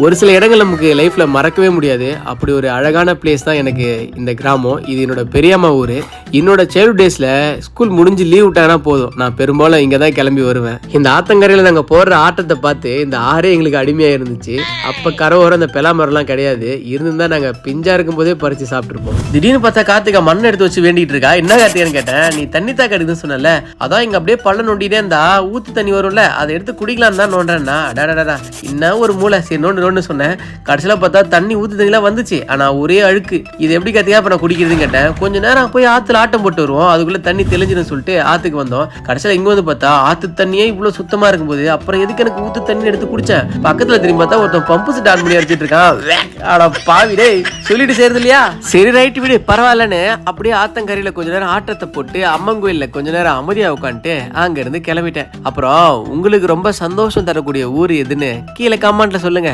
ஒரு சில இடங்கள் நமக்கு லைஃப்ல மறக்கவே முடியாது. அப்படி ஒரு அழகான பிளேஸ் தான் எனக்கு இந்த கிராமம். இது என்னோட பெரியம்மா ஊரு. என்னோட சைல்டு டேஸ்ல ஸ்கூல் முடிஞ்சு லீவ் விட்டானா போதும், நான் பெரும்பாலும் இங்க தான் கிளம்பி வருவேன். இந்த ஆத்தங்கரையில நாங்க போடுற ஆட்டத்தை பார்த்து இந்த ஆறே எங்களுக்கு அடிமையா இருந்துச்சு. அப்ப கரை ஓரம் அந்த பெலாமரம்லாம் கிடையாது. இருந்திருந்தா நாங்க பிஞ்சா இருக்கும் போதே பறிச்சு சாப்பிட்டுருப்போம். திடீர்னு பார்த்தா கார்த்திகா மண்ணை எடுத்து வச்சு வேண்டிட்டு இருக்கா. என்ன கார்த்திகான்னு கேட்டேன். நீ தண்ணி தாக்க எடுக்குன்னு சொன்னல, அதான் இங்க அப்படியே பள்ள நோண்டிட்டே இருந்தா ஊத்து தண்ணி வரும்ல, அதை எடுத்து குடிக்கலாம் தான் நோண்டேன்னா. அடாடா இன்னும் ஒரு மூளை, சரி நோண்டு சொன்னேன். கடைசியில பார்த்தா தண்ணி ஊத்து தண்ணிலாம் வந்துச்சு, ஆனா ஒரே அழுக்கு. இது எப்படி கத்தியா இப்ப நான் குடிக்கிறதுன்னு கேட்டேன். கொஞ்ச நேரம் போய் ஆத்துல ஆட்டம் போட்டு வருவோம், அதுக்குள்ள தண்ணி தெளிஞ்சுன்னு சொல்லிட்டு ஆத்துக்கு வந்தோம். கடைசியில இங்க வந்து பார்த்தா ஆத்து தண்ணியே இவ்வளவு சுத்தமா இருக்கும்போது அப்புறம் எதுக்கு எனக்கு ஊத்து தண்ணி எடுத்து குடிச்சேன். பக்கத்துல திரும்பி பார்த்தா ஒருத்தன் பம்பு செட் ஆன் பண்ணி அடிச்சிட்டு இருக்கான். பாவி டேய், சொல்லிட்டு செய்யறது இல்லையா? சரி ரைட் விடு பரவாயில்லன்னு அப்படியே ஆத்தங்கரையில கொஞ்ச நேரம் ஆட்டத்தை போட்டு அம்மன் கோயில்ல கொஞ்ச நேரம் அமைதியா உட்காந்துட்டு அங்க இருந்து கிளம்பிட்டேன். அப்புறம் உங்களுக்கு ரொம்ப சந்தோஷம் தரக்கூடிய ஊர் எதுன்னு கீழே கமெண்ட்ல சொல்லுங்க.